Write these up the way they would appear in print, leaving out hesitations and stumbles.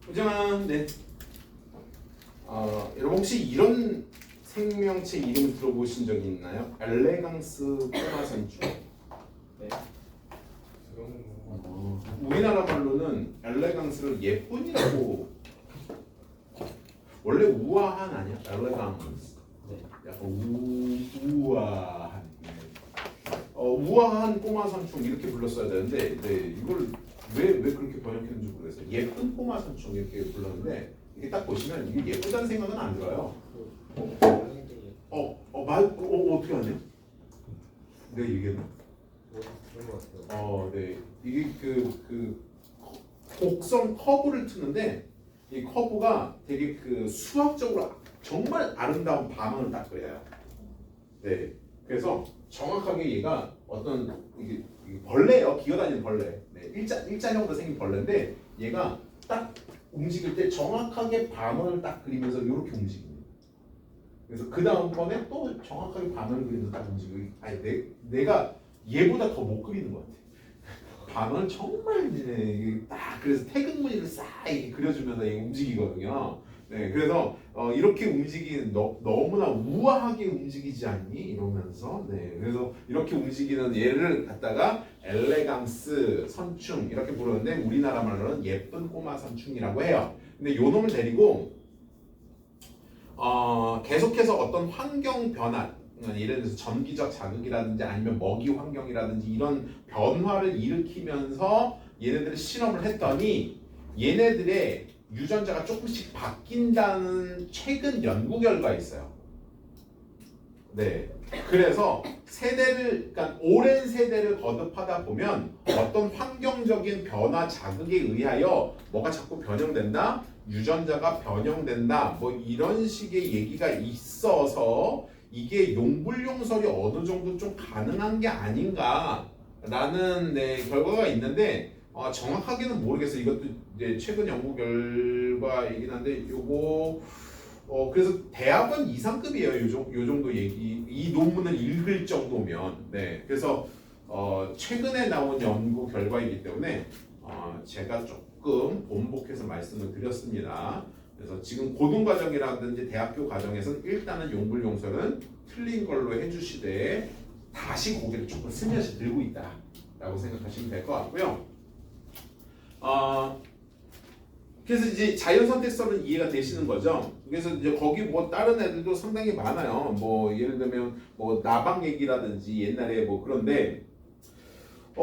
하지만 네. 여러분 혹시 이런 생명체 이름 들어보신 적이 있나요? 엘레강스 꼬마선충. 네. 우리나라 말로는 엘레강스를 예쁜이라고. 원래 우아한 아니야? 엘레강스. 네. 약간 우아한. 우아한 꼬마선충 이렇게 불렀어야 되는데, 네, 이걸 왜 그렇게 번역했는지 모르겠어요. 예쁜 꼬마선충 이렇게 불렀는데, 이게 딱 보시면 이게 예쁘다는 생각은 안 들어요. 어떻게 하냐? 내가 얘기했나? 그런 것 같아요. 네, 이게 곡선 커브를 트는데 이 커브가 되게 수학적으로 정말 아름다운 반원을 딱 그려요. 네, 그래서 정확하게 얘가 어떤 이게 벌레예요. 기어다니는 벌레. 네, 일자형으로 생긴 벌레인데 얘가 딱 움직일 때 정확하게 반원을 딱 그리면서 이렇게 움직입니다. 그래서 그 다음번에 또 정확하게 반원을 그리면서 딱 움직이고, 아니 내가 얘보다 더 못 그리는 것 같아. 반원을 정말 이제 딱 그래서 태극무늬를 싹 이렇게 그려주면서 이게 움직이거든요. 네, 그래서 이렇게 움직이는 너무나 우아하게 움직이지 않니? 이러면서 네, 그래서 이렇게 움직이는 얘를 갖다가 엘레강스 선충 이렇게 부르는데 우리나라 말로는 예쁜 꼬마 선충이라고 해요. 근데 요 놈을 데리고 계속해서 어떤 환경 변화, 예를 들어서 전기적 자극이라든지 아니면 먹이 환경이라든지 이런 변화를 일으키면서 얘네들을 실험을 했더니 얘네들의 유전자가 조금씩 바뀐다는 최근 연구 결과가 있어요. 네, 그래서 그러니까 오랜 세대를 거듭하다 보면 어떤 환경적인 변화 자극에 의하여 뭐가 자꾸 변형된다, 유전자가 변형된다, 뭐 이런 식의 얘기가 있어서 이게 용불용설이 어느 정도 좀 가능한 게 아닌가라는 결과가 있는데 정확하게는 모르겠어요. 이것도 이제 최근 연구 결과이긴 한데 요거 그래서 대학원 이상급이에요. 요 정도 얘기 이 논문을 읽을 정도면 네. 그래서 최근에 나온 연구 결과이기 때문에 제가 조금 번복해서 말씀을 드렸습니다. 그래서 지금 고등과정이라든지 대학교 과정에서는 일단은 용불용설은 틀린 걸로 해주시되 다시 고개를 조금 스며시 들고 있다라고 생각하시면 될 것 같고요. 그래서 이제 자연선택설은 이해가 되시는 거죠. 그래서 이제 거기 뭐 다른 애들도 상당히 많아요. 뭐 예를 들면 뭐 나방 얘기라든지 옛날에 뭐 그런데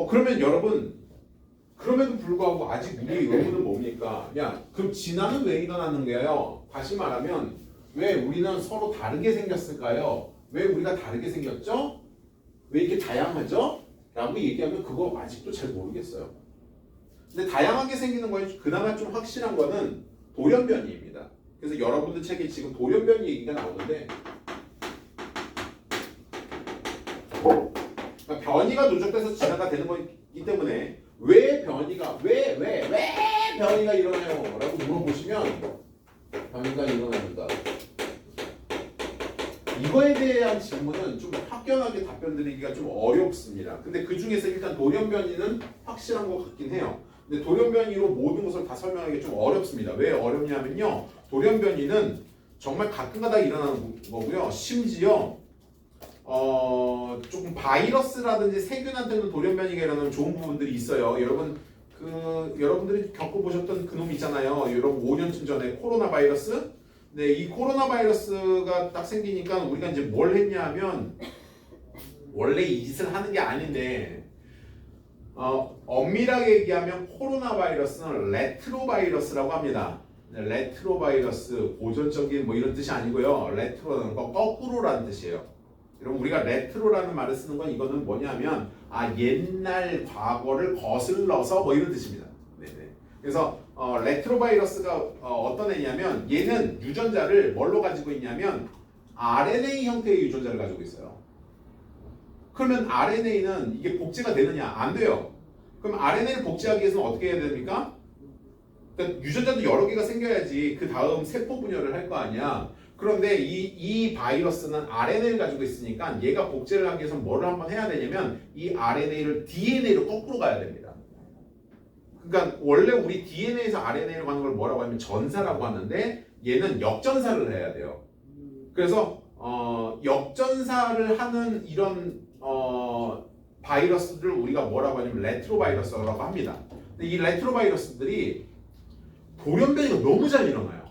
그러면 여러분 그럼에도 불구하고 아직 우리의 의문은 뭡니까? 야, 그럼 진화는 왜 일어나는 거예요? 다시 말하면 왜 우리는 서로 다르게 생겼을까요? 왜 우리가 다르게 생겼죠? 왜 이렇게 다양하죠? 라고 얘기하면 그거 아직도 잘 모르겠어요. 근데 다양하게 생기는 거에 그나마 좀 확실한 거는 돌연변이입니다. 그래서 여러분들 책에 지금 돌연변이 얘기가 나오는데 그러니까 변이가 누적돼서 진화가 되는 거기 때문에 왜 변이가 일어나요? 라고 물어보시면 변이가 일어납니다. 이거에 대한 질문은 좀 확연하게 답변 드리기가 좀 어렵습니다. 근데 그 중에서 일단 돌연변이는 확실한 것 같긴 해요. 근데 돌연변이로 모든 것을 다 설명하기 좀 어렵습니다. 왜 어렵냐면요. 돌연변이는 정말 가끔가다 일어나는 거고요. 심지어 조금 바이러스라든지 세균한테는 돌연변이가 일어나는 좋은 부분들이 있어요. 여러분들이 겪어보셨던 그 놈 있잖아요. 여러분 5년쯤 전에 코로나 바이러스. 네, 이 코로나 바이러스가 딱 생기니까 우리가 이제 뭘 했냐 하면 원래 이 짓을 하는 게 아닌데 엄밀하게 얘기하면 코로나 바이러스는 레트로 바이러스라고 합니다. 레트로 바이러스, 고전적인 뭐 이런 뜻이 아니고요. 레트로는 거꾸로라는 뜻이에요. 여러분 우리가 레트로라는 말을 쓰는 건 이거는 뭐냐면 옛날 과거를 거슬러서 뭐 이런 뜻입니다. 네네. 그래서 레트로 바이러스가 어떤 애냐면 얘는 유전자를 뭘로 가지고 있냐면 RNA 형태의 유전자를 가지고 있어요. 그러면 RNA는 이게 복제가 되느냐? 안 돼요. 그럼 RNA를 복제하기 위해서는 어떻게 해야 됩니까? 그러니까 유전자도 여러 개가 생겨야지 그 다음 세포 분열을 할 거 아니야. 그런데 이 바이러스는 RNA를 가지고 있으니까 얘가 복제를 하기 위해서 뭐를 한번 해야 되냐면 이 RNA를 DNA로 거꾸로 가야 됩니다. 그러니까 원래 우리 DNA에서 RNA로 가는 걸 뭐라고 하면 전사라고 하는데 얘는 역전사를 해야 돼요. 그래서 역전사를 하는 이런 바이러스들을 우리가 뭐라고 하냐면 레트로바이러스라고 합니다. 근데 이 레트로바이러스들이 돌연변이가 너무 잘 일어나요.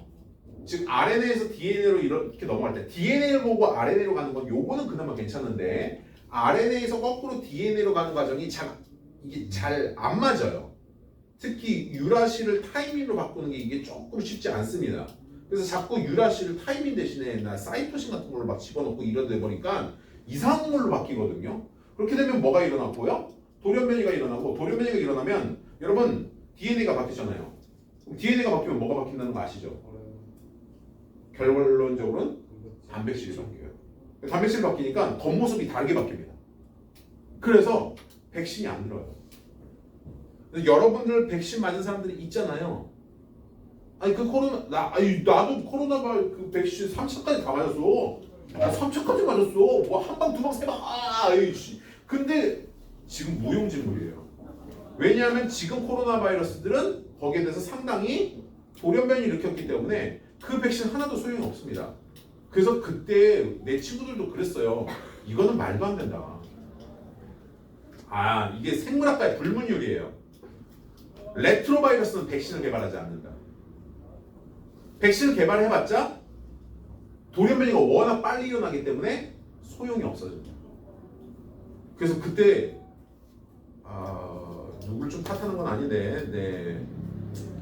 즉 RNA에서 DNA로 이렇게 넘어갈 때 DNA를 보고 RNA로 가는 건 요거는 그나마 괜찮은데 RNA에서 거꾸로 DNA로 가는 과정이 이게 잘 안 맞아요. 특히 유라시를 타이민으로 바꾸는 게 이게 조금 쉽지 않습니다. 그래서 자꾸 유라시를 타이민 대신에 나 사이토신 같은 걸로 막 집어넣고 이러다 보니까 이상한 걸로 바뀌거든요. 그렇게 되면 뭐가 일어나고요? 돌연변이가 일어나고 돌연변이가 일어나면 여러분 DNA가 바뀌잖아요. 그럼 DNA가 바뀌면 뭐가 바뀐다는 거 아시죠? 결론적으로는 단백질이 바뀌어요. 단백질이 바뀌니까 겉모습이 다르게 바뀝니다. 그래서 백신이 안 들어요. 여러분들 백신 맞은 사람들이 있잖아요. 아니 그 나도 코로나 그 백신 3차까지 다 맞았어. 3차까지 맞았어. 뭐 한 방, 두 방, 세 방. 아이씨. 근데 지금 무용지물이에요. 왜냐하면 지금 코로나 바이러스들은 거기에 대해서 상당히 돌연변이를 일으켰기 때문에 그 백신 하나도 소용이 없습니다. 그래서 그때 내 친구들도 그랬어요. 이거는 말도 안 된다. 이게 생물학과의 불문율이에요. 레트로바이러스는 백신을 개발하지 않는다. 백신을 개발해봤자 돌연변이가 워낙 빨리 일어나기 때문에 소용이 없어집니다. 그래서 그때 누굴 좀 탓하는 건 아닌데, 네.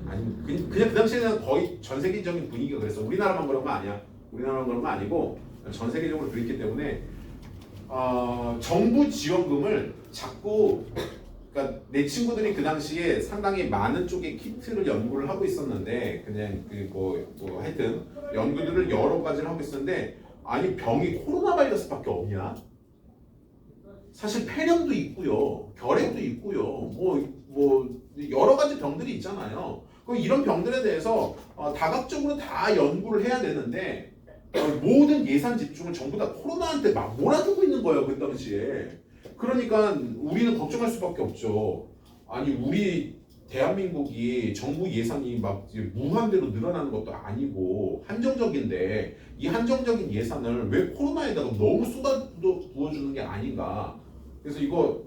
아니 그냥 그 당시에는 거의 전 세계적인 분위기가 그랬어. 우리나라만 그런 거 아니야. 우리나라만 그런 거 아니고 전 세계적으로 그랬기 때문에 정부 지원금을 자꾸 그러니까 내 친구들이 그 당시에 상당히 많은 쪽의 키트를 연구를 하고 있었는데 그냥 뭐 하여튼 연구들을 여러 가지를 하고 있었는데 아니 병이 코로나 바이러스밖에 없냐? 사실 폐렴도 있고요, 결핵도 있고요, 뭐 여러 가지 병들이 있잖아요. 그럼 이런 병들에 대해서 다각적으로 다 연구를 해야 되는데 모든 예산 집중을 전부 다 코로나한테 막 몰아주고 있는 거예요 그 당시에. 그러니까 우리는 걱정할 수밖에 없죠. 아니 우리 대한민국이 정부 예산이 막 무한대로 늘어나는 것도 아니고 한정적인데 이 한정적인 예산을 왜 코로나에다가 너무 쏟아 부어주는 게 아닌가. 그래서 이거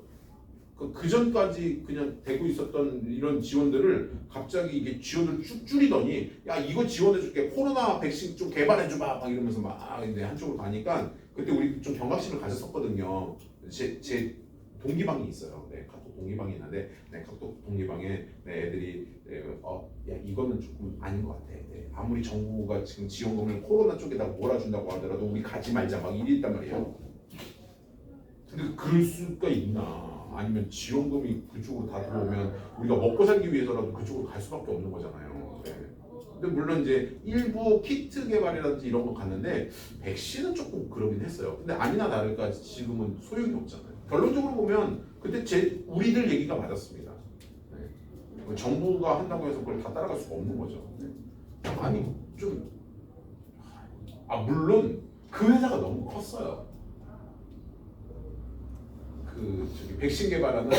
그 전까지 그냥 되고 있었던 이런 지원들을 갑자기 이게 지원을 쭉 줄이더니 야 이거 지원해줄게 코로나 백신 좀 개발해줘봐 막 이러면서 막 이제 한쪽으로 가니까 그때 우리 좀 경각심을 가졌었거든요. 제 동기방이 있어요. 네, 카톡 동기방이 있는데 네, 카톡 동기방에 네, 애들이 야 이거는 조금 아닌 것 같아. 네, 아무리 정부가 지금 지원금을 코로나 쪽에다 몰아준다고 하더라도 우리 가지 말자 막 이랬단 말이에요. 근데 그럴 수가 있나? 아니면 지원금이 그쪽으로 다 들어오면 우리가 먹고 살기 위해서라도 그쪽으로 갈 수밖에 없는 거잖아요. 네. 근데 물론 이제 일부 키트 개발이라든지 이런 거 갔는데 백신은 조금 그러긴 했어요. 근데 아니나 다를까 지금은 소용이 없잖아요. 결론적으로 보면 그때 우리들 얘기가 맞았습니다. 네. 정부가 한다고 해서 그걸 다 따라갈 수가 없는 거죠. 네. 아니 좀 물론 그 회사가 너무 컸어요. 백신 개발하는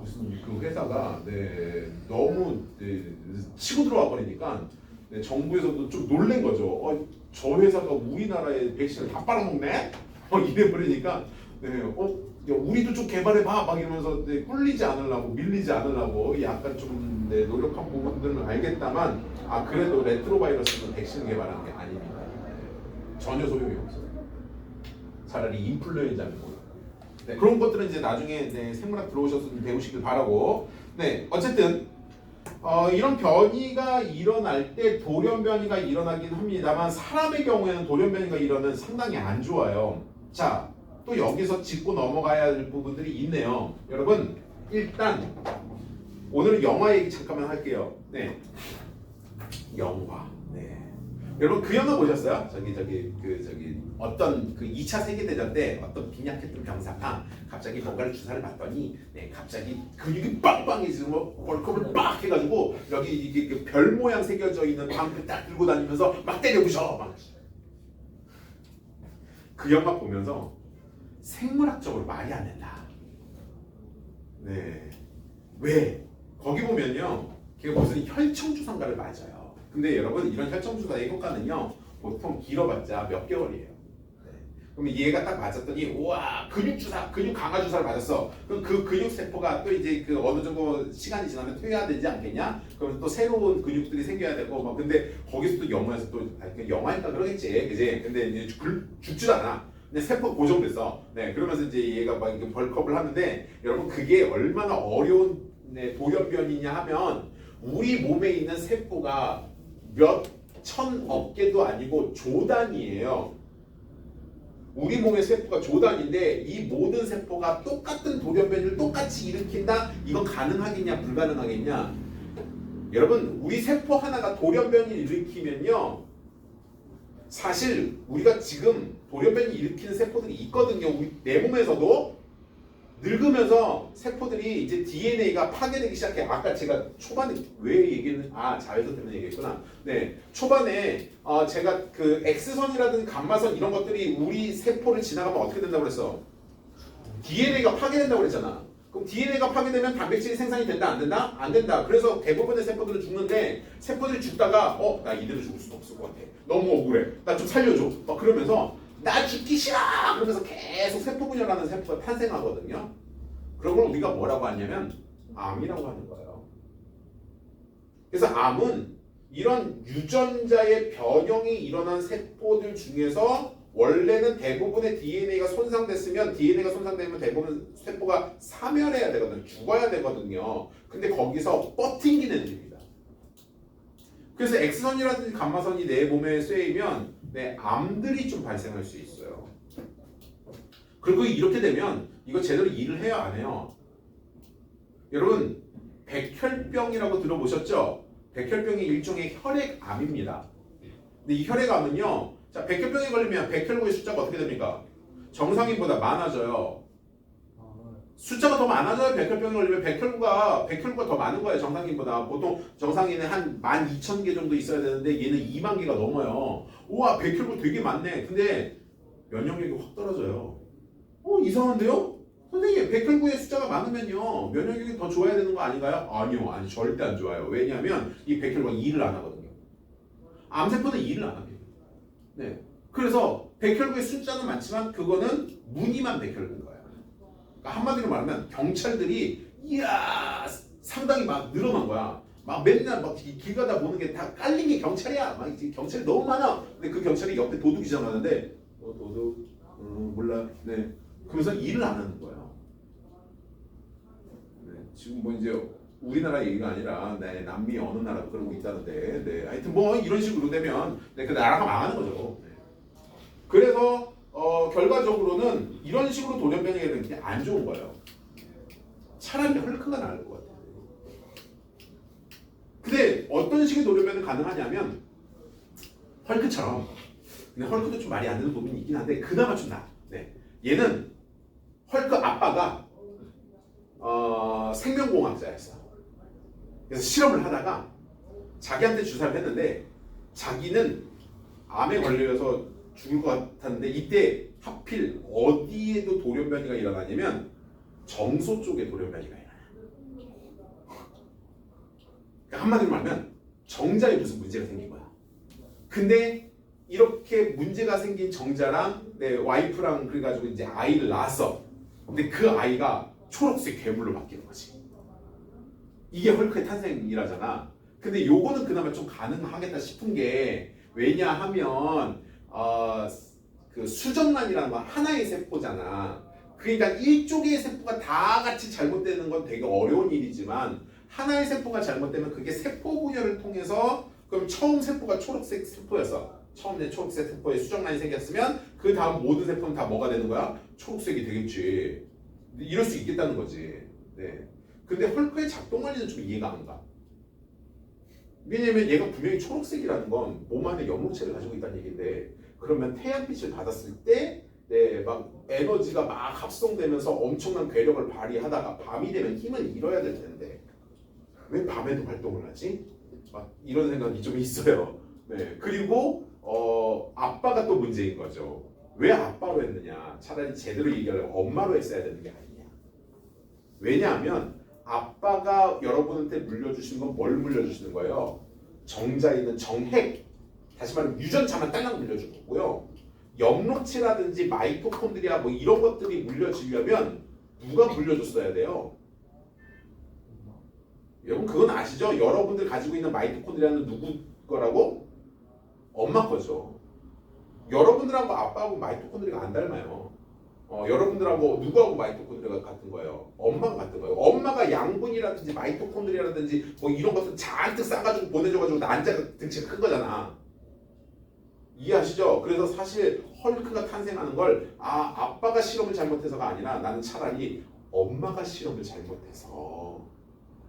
무슨 그 회사가 너무 치고 들어와 버리니까 정부에서도 좀 놀란 거죠. 저 회사가 우리나라에 백신을 다 빨아먹네? 이래 버리니까 야, 우리도 좀 개발해봐 막 이러면서 꿀리지 않으려고 밀리지 않으려고 약간 좀 노력한 부분들은 알겠다만 그래도 레트로바이러스는 백신 개발하는 게 아닙니다. 전혀 소용이 없어요. 차라리 인플루엔자는 뭐예요? 네, 그런 것들은 이제 나중에 생물학 들어오셔서 좀 배우시길 바라고. 네, 어쨌든 이런 변이가 일어날 때 돌연변이가 일어나긴 합니다만 사람의 경우에는 돌연변이가 일어나면 상당히 안 좋아요. 자, 또 여기서 짚고 넘어가야 할 부분들이 있네요. 여러분, 일단 오늘은 영화 얘기 잠깐만 할게요. 네, 영화. 네. 여러분 그 영화 보셨어요? 어떤 그 2차 세계대전 때 어떤 빈약했던 병사가 갑자기 뭔가를 주사를 맞더니 갑자기 근육이 빵빵해지고 벌크업을 빡 해가지고 여기 이게 그 별 모양 새겨져 있는 방패 딱 들고 다니면서 막 때려부셔 막. 그 영화 보면서 생물학적으로 말이 안 된다. 네. 왜? 거기 보면요, 걔가 무슨 혈청주사인가를 맞아요. 근데 여러분 이런 혈청주사의 효과는요 보통 길어봤자 몇 개월이에요. 그럼 얘가 딱 맞았더니 우와 근육주사, 근육 강화주사를 맞았어. 그럼 그 근육세포가 또 이제 그 어느 정도 시간이 지나면 퇴화되지 않겠냐? 그럼 또 새로운 근육들이 생겨야 되고 막 근데 거기서 또 영화에서 또 영화니까 그러겠지, 그지? 근데 이제 죽지도 않아. 근데 세포 고정됐어. 네, 그러면서 이제 얘가 막 이렇게 벌크업을 하는데 여러분 그게 얼마나 어려운 돌연변이냐 하면 우리 몸에 있는 세포가 몇 천억 개도 아니고 조 단위예요. 우리 몸의 세포가 조 단위인데 이 모든 세포가 똑같은 돌연변이를 똑같이 일으킨다? 이건 가능하겠냐 불가능하겠냐? 여러분 우리 세포 하나가 돌연변이를 일으키면요 사실 우리가 지금 돌연변이 일으키는 세포들이 있거든요. 우리 내 몸에서도 늙으면서 세포들이 이제 DNA가 파괴되기 시작해. 아까 제가 초반에 왜 얘기했는지 자외선 때문에 얘기했구나. 네, 초반에 제가 그 X선이라든지 감마선 이런 것들이 우리 세포를 지나가면 어떻게 된다고 그랬어? DNA가 파괴된다고 그랬잖아. 그럼 DNA가 파괴되면 단백질이 생산이 된다 안 된다? 안 된다. 그래서 대부분의 세포들은 죽는데 세포들이 죽다가 나 이대로 죽을 수도 없을 것 같아. 너무 억울해. 나 좀 살려줘. 막 그러면서 나 죽기 싫어! 그러면서 계속 세포 분열하는 세포가 탄생하거든요. 그런 걸 우리가 뭐라고 하냐면 암이라고 하는 거예요. 그래서 암은 이런 유전자의 변형이 일어난 세포들 중에서 원래는 대부분의 DNA가 손상됐으면 DNA가 손상되면 대부분 세포가 사멸해야 되거든요. 죽어야 되거든요. 근데 거기서 버팅기는 일입니다. 그래서 X선이라든지 감마선이 내 몸에 쇠이면 암들이 좀 발생할 수 있어요. 그리고 이렇게 되면 이거 제대로 일을 해요 안 해요? 여러분 백혈병이라고 들어보셨죠? 백혈병이 일종의 혈액암입니다. 근데 이 혈액암은요 자 백혈병에 걸리면 백혈구의 숫자가 어떻게 됩니까? 정상인보다 많아져요. 숫자가 더 많아져요. 백혈병에 걸리면 백혈구가 더 많은 거예요. 정상인보다. 보통 정상인은 한 12,000개 정도 있어야 되는데 얘는 2만 개가 넘어요. 우와 백혈구 되게 많네. 근데 면역력이 확 떨어져요. 이상한데요? 선생님 백혈구의 숫자가 많으면요 면역력이 더 좋아야 되는 거 아닌가요? 아니요. 아니 절대 안 좋아요. 왜냐하면 이 백혈구가 일을 안 하거든요. 암세포는 일을 안 합니다. 네. 그래서 백혈구의 숫자는 많지만 그거는 무늬만 백혈구인 거예요. 그러니까 한마디로 말하면 경찰들이 이야 상당히 막 늘어난 거야. 막 맨날 막 길 가다 보는 게 다 깔린 게 경찰이야. 막 경찰이 너무 많아. 근데 그 경찰이 옆에 도둑이 지나가는데 도둑 몰라. 네. 그러면서 일을 안 하는 거예요. 네. 지금 뭐 이제 우리나라 얘기가 아니라 남미 어느 나라도 그러고 있다는데 하여튼 뭐 이런 식으로 되면 그 나라가 망하는 거죠. 네. 그래서 결과적으로는 이런 식으로 돌연변이가 되는 게 안 좋은 거예요. 차라리 헐크가 나을 것 같아요. 근데 어떤 식의 돌연변이 가능하냐면 헐크처럼. 근데 헐크도 좀 말이 안 되는 부분이 있긴 한데 그나마 좀 나아. 네. 얘는 헐크 아빠가 생명공학자였어. 그래서 실험을 하다가 자기한테 주사를 했는데 자기는 암에 걸려서 죽을 것 같았는데 이때 하필 어디에도 돌연변이가 일어나냐면 정소 쪽에 돌연변이가 일어나. 그러니까 한마디로 말하면 정자에 무슨 문제가 생긴 거야. 근데 이렇게 문제가 생긴 정자랑 내 와이프랑 그래가지고 이제 아이를 낳았어. 근데 그 아이가 초록색 괴물로 바뀌는 거지. 이게 헐크의 탄생이라잖아. 근데 요거는 그나마 좀 가능하겠다 싶은 게 왜냐하면 그 수정란이라는 건 하나의 세포잖아. 그러니까 일종의 세포가 다 같이 잘못되는 건 되게 어려운 일이지만 하나의 세포가 잘못되면 그게 세포 분열을 통해서 그럼 처음 세포가 초록색 세포였어. 처음 내 초록색 세포에 수정란이 생겼으면 그 다음 모든 세포는 다 뭐가 되는 거야? 초록색이 되겠지. 이럴 수 있겠다는 거지. 네. 근데 헐크의 작동 원리는 좀 이해가 안 가. 왜냐면 얘가 분명히 초록색이라는 건 몸 안에 염록체를 가지고 있다는 얘기인데 그러면 태양빛을 받았을 때 막 에너지가 막 합성되면서 엄청난 괴력을 발휘하다가 밤이 되면 힘을 잃어야 될 텐데 왜 밤에도 활동을 하지? 막 이런 생각이 좀 있어요. 네. 그리고 아빠가 또 문제인 거죠. 왜 아빠로 했느냐? 차라리 제대로 얘기하려면 엄마로 했어야 되는 게 아니냐. 왜냐하면 아빠가 여러분한테 물려주신 건 뭘 물려주시는 거예요? 정자 있는 정핵, 다시 말하면 유전자만 딸랑 물려준 거고요. 영록체라든지 마이토콘드리아 뭐 이런 것들이 물려지려면 누가 물려줬어야 돼요? 여러분 그건 아시죠? 여러분들 가지고 있는 마이토콘드리아는 누구 거라고? 엄마 거죠. 여러분들하고 아빠하고 마이토콘드리아가 안 닮아요. 여러분들하고 누구하고 마이토콘드리아가 같은 거예요? 엄마가 같은 거예요. 엄마가 양분이라든지 마이토콘드리아라든지 뭐 이런 것들 잔뜩 싸가지고 보내줘가지고 난자가 등치가 큰 거잖아. 이해하시죠? 그래서 사실 헐크가 탄생하는 걸 아빠가 실험을 잘못해서가 아니라 나는 차라리 엄마가 실험을 잘못해서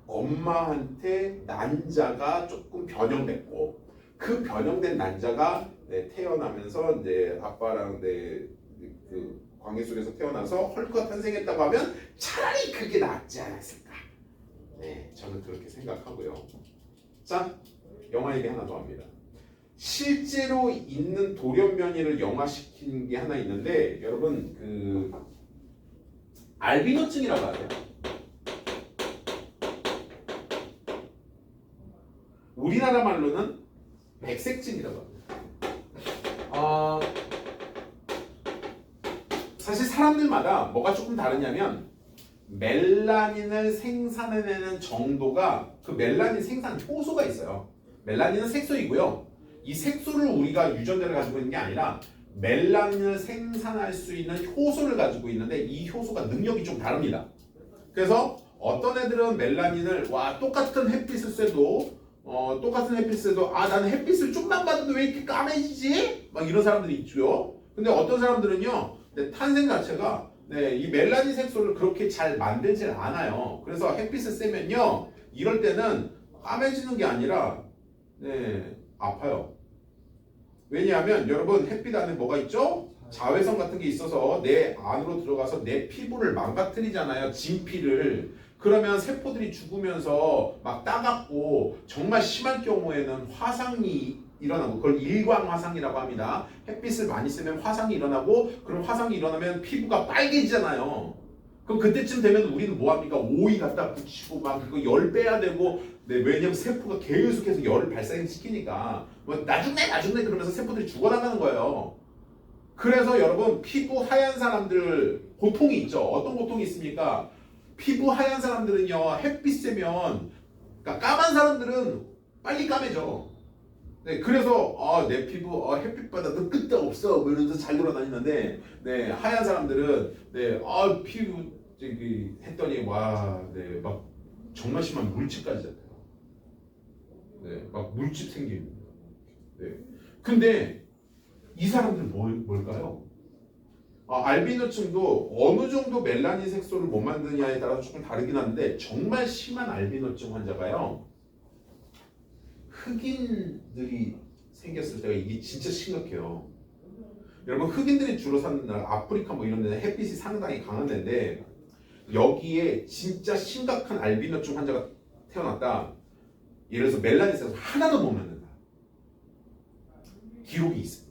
엄마한테 난자가 조금 변형됐고 그 변형된 난자가 태어나면서 아빠랑 그 관계 속에서 태어나서 헐크가 탄생했다고 하면 차라리 그게 낫지 않았을까. 네, 저는 그렇게 생각하고요. 자, 영화 얘기 하나 더 합니다. 실제로 있는 돌연변이를 영화시킨 게 하나 있는데 여러분 그 알비노증이라고 하세요. 우리나라 말로는 백색증이라고 합니다. 사실 사람들마다 뭐가 조금 다르냐면 멜라닌을 생산해내는 정도가 그 멜라닌 생산 효소가 있어요. 멜라닌은 색소이고요. 이 색소를 우리가 유전자를 가지고 있는 게 아니라 멜라닌을 생산할 수 있는 효소를 가지고 있는데 이 효소가 능력이 좀 다릅니다. 그래서 어떤 애들은 멜라닌을 똑같은 햇빛을 쐬도 나는 햇빛을 좀만 받아도 왜 이렇게 까매지지? 막 이런 사람들이 있죠. 근데 어떤 사람들은요 탄생 자체가 이 멜라닌 색소를 그렇게 잘 만들질 않아요. 그래서 햇빛을 쐬면요 이럴 때는 까매지는 게 아니라 아파요. 왜냐하면 여러분 햇빛 안에 뭐가 있죠? 자외선 같은 게 있어서 내 안으로 들어가서 내 피부를 망가뜨리잖아요. 진피를. 그러면 세포들이 죽으면서 막 따갑고 정말 심할 경우에는 화상이 일어나고 그걸 일광화상이라고 합니다. 햇빛을 많이 쓰면 화상이 일어나고 그럼 화상이 일어나면 피부가 빨개지잖아요. 그럼 그때쯤 되면 우리는 뭐합니까? 오이 갖다 붙이고 막 그거 열 빼야 되고 왜냐면 세포가 계속해서 열을 발생시키니까 나중에 그러면서 세포들이 죽어나가는 거예요. 그래서 여러분 피부 하얀 사람들 고통이 있죠. 어떤 고통이 있습니까? 피부 하얀 사람들은요 햇빛 쐬면 그러니까 까만 사람들은 빨리 까매져. 그래서 내 피부 햇빛 받아도 끝도 없어 이러면서 잘 돌아다니는데 하얀 사람들은 피부 했더니 막 정말 심한 물집까지 잡혀요. 막 물집 생깁니다. 근데 이 사람들 뭘까요? 알비노증도 어느 정도 멜라닌 색소를 못 만드냐에 따라서 조금 다르긴 한데 정말 심한 알비노증 환자가요 흑인들이 생겼을 때가 이게 진짜 심각해요. 여러분 흑인들이 주로 사는 나라 아프리카 뭐 이런 데는 햇빛이 상당히 강한 데인데 여기에 진짜 심각한 알비노증 환자가 태어났다. 예를 들어서 멜라닌 색소 하나도 못 만든다. 기록이 있습니다.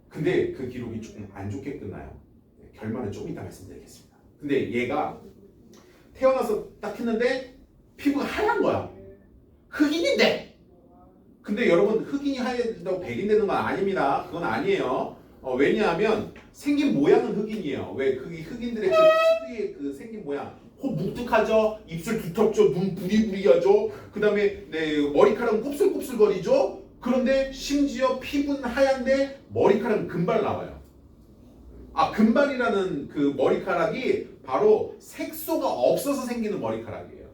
근데 그 기록이 조금 안 좋게 끝나요. 결말은 좀 이따 말씀드리겠습니다. 근데 얘가 태어나서 딱 했는데 피부가 하얀 거야. 흑인인데. 근데 여러분 흑인이 하얘진다고 백인 되는 건 아닙니다. 그건 아니에요. 왜냐하면 생긴 모양은 흑인이에요. 왜 흑인들의 그 특유의 그 생긴 모양. 코 묵뚝하죠. 입술 두텁죠. 눈 부리부리하죠. 그 다음에 머리카락은 곱슬곱슬거리죠. 그런데 심지어 피부는 하얀데 머리카락은 금발 나와요. 금발이라는 그 머리카락이 바로 색소가 없어서 생기는 머리카락이에요.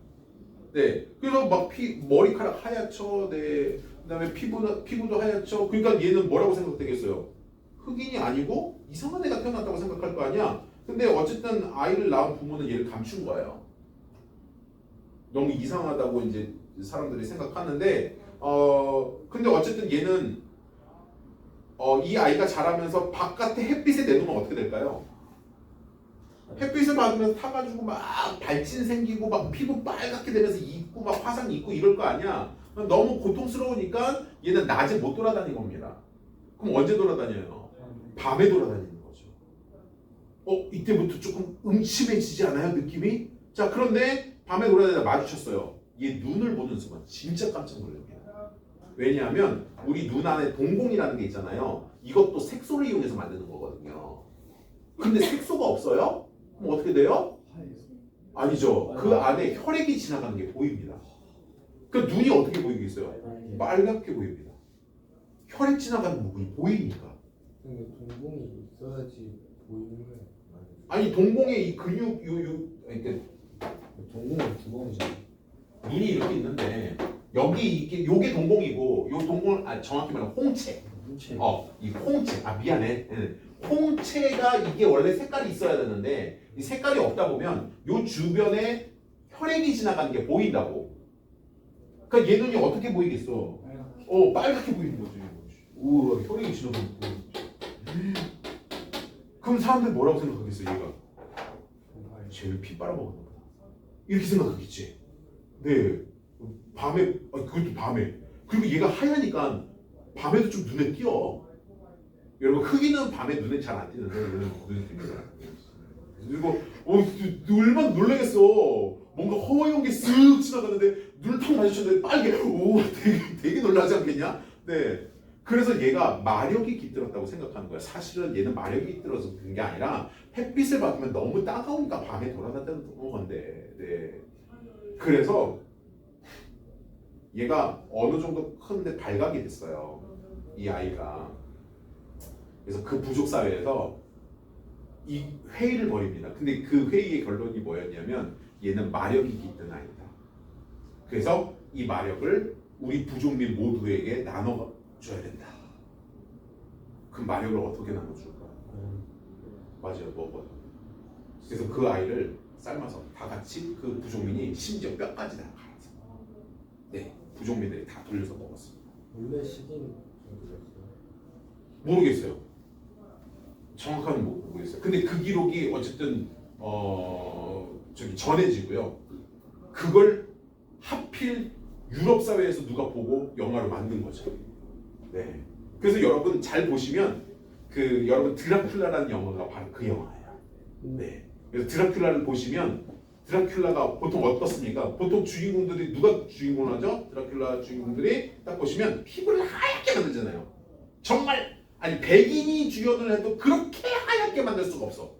그래서 막 머리카락 하얗죠. 그다음에 피부도 하얗죠. 그러니까 얘는 뭐라고 생각되겠어요? 흑인이 아니고 이상한 애가 태어났다고 생각할 거 아니야. 근데 어쨌든 아이를 낳은 부모는 얘를 감춘 거예요. 너무 이상하다고 이제 사람들이 생각하는데 근데 어쨌든 얘는 이 아이가 자라면서 바깥에 햇빛에 내놓으면 어떻게 될까요? 햇빛을 받으면서 타가지고 막 발진 생기고 막 피부 빨갛게 되면서 입고 막 화상 입고 이럴 거 아니야. 너무 고통스러우니까 얘는 낮에 못 돌아다니는 겁니다. 그럼 언제 돌아다녀요? 밤에 돌아다니는 거죠. 이때부터 조금 음침해지지 않아요? 느낌이? 자, 그런데 밤에 놀아다니다 마주쳤어요. 얘 눈을 보는 순간 진짜 깜짝 놀랍니다. 왜냐하면 우리 눈 안에 동공이라는 게 있잖아요. 이것도 색소를 이용해서 만드는 거거든요. 근데 색소가 없어요? 그럼 어떻게 돼요? 아니죠. 그 안에 혈액이 지나가는 게 보입니다. 그 눈이 어떻게 보이겠어요? 빨갛게 보입니다. 혈액 지나가는 부분이 보이니까. 근데 동공이 있어야지 보이는 거예요. 아니 동공에 이 근육 그러니까 동공은 두 번이잖아. 눈이 이렇게 있는데 여기 이게 요게 동공이고 요 동공 정확히 말하면 홍채. 이 홍채. 미안해. 홍채가 이게 원래 색깔이 있어야 되는데 이 색깔이 없다 보면 요 주변에 혈액이 지나가는 게 보인다고. 그러니까 얘 눈이 어떻게 보이겠어? 빨갛게 보이는 거지. 우와, 혈액이 지나가는 거. 그럼 사람들 뭐라고 생각하겠어? 얘가 쟤를 피 빨아먹는 거다. 이렇게 생각하겠지. 네. 밤에 그것도 밤에. 그리고 얘가 하얘니까 밤에도 좀 눈에 띄어. 여러분 흑인은 밤에 눈에 잘 안 띄는데 얘는 눈에 띕니다. 그리고 얼마나 놀라겠어. 뭔가 허연 게 쓱 지나가는데 눈을 탁 마주쳤는데 빨개. 오, 되게 놀라지 않겠냐? 네. 그래서 얘가 마력이 깃들었다고 생각하는 거야. 사실은 얘는 마력이 깃들어서 그런 게 아니라 햇빛을 받으면 너무 따가우니까 밤에 돌아다니는 건데. 네. 그래서 얘가 어느 정도 큰데 발각이 됐어요. 이 아이가. 그래서 그 부족 사회에서 이 회의를 벌입니다. 근데 그 회의의 결론이 뭐였냐면 얘는 마력이 깃든 아이다. 그래서 이 마력을 우리 부족민 모두에게 나눠줘야 된다. 그 마력을 어떻게 나눠줄까? 맞아요, 먹어요. 그래서 그 아이를 삶아서 다 같이 그 부족민이 심지어 뼈까지 다 갈아서 네, 부족민들이 다 돌려서 먹었습니다. 원래 식인 정도였어요? 모르겠어요. 정확하게 모르겠어요. 근데 그 기록이 어쨌든 전해지고요. 그걸 하필 유럽 사회에서 누가 보고 영화로 만든 거죠. 네. 그래서 여러분 잘 보시면 여러분 드라큘라라는 영화가 바로 그 영화예요. 네. 그래서 드라큘라를 보시면 드라큘라가 보통 어떻습니까? 보통 주인공들이 누가 주인공을 하죠? 드라큘라 주인공들이 딱 보시면 피부를 하얗게 만들잖아요. 정말 아니 백인이 주연을 해도 그렇게 하얗게 만들 수가 없어.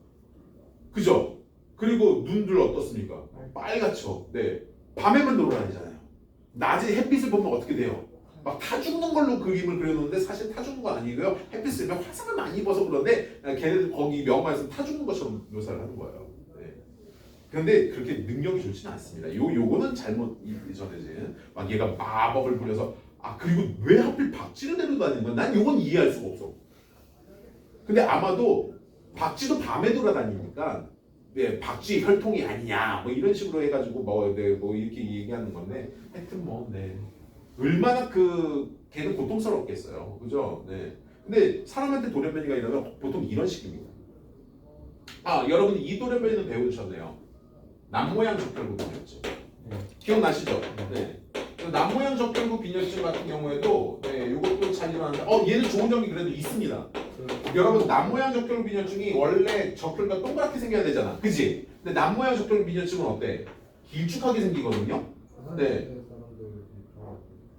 그죠? 그리고 눈들 어떻습니까? 빨갛죠. 네. 밤에만 돌아다니잖아요. 낮에 햇빛을 보면 어떻게 돼요? 막 타 죽는 걸로 그림을 그려놓는데 사실 타 죽는 건 아니고요. 햇빛을 보면 화상을 많이 입어서 그런데 걔네들 거기 명화에서 타 죽는 것처럼 묘사를 하는 거예요. 네. 그런데 그렇게 능력이 좋지는 않습니다. 요거는 잘못 전해진 막 얘가 마법을 부려서 그리고 왜 하필 박쥐를 데려다니는 거야? 난 요건 이해할 수가 없어. 근데 아마도 박쥐도 밤에 돌아다니니까 네, 박쥐 혈통이 아니냐 뭐 이런 식으로 해가지고 뭐 이렇게 얘기하는 건데 하여튼 네. 얼마나 걔는 고통스럽겠어요. 그죠? 네. 근데 사람한테 돌연변이가 일어나면 보통 이런 식입니다. 여러분 이 돌연변이는 배우셨네요. 남모양 적혈구 빈혈증. 기억나시죠? 네. 남모양 적혈구 빈혈증 같은 경우에도 이것도 잘 일어나는데 얘는 좋은 점이 그래도 있습니다. 여러분 남모양 적혈구 빈혈증이 원래 적혈구가 동그랗게 생겨야 되잖아. 그치? 근데 남모양 적혈구 빈혈증은 어때? 길쭉하게 생기거든요. 네.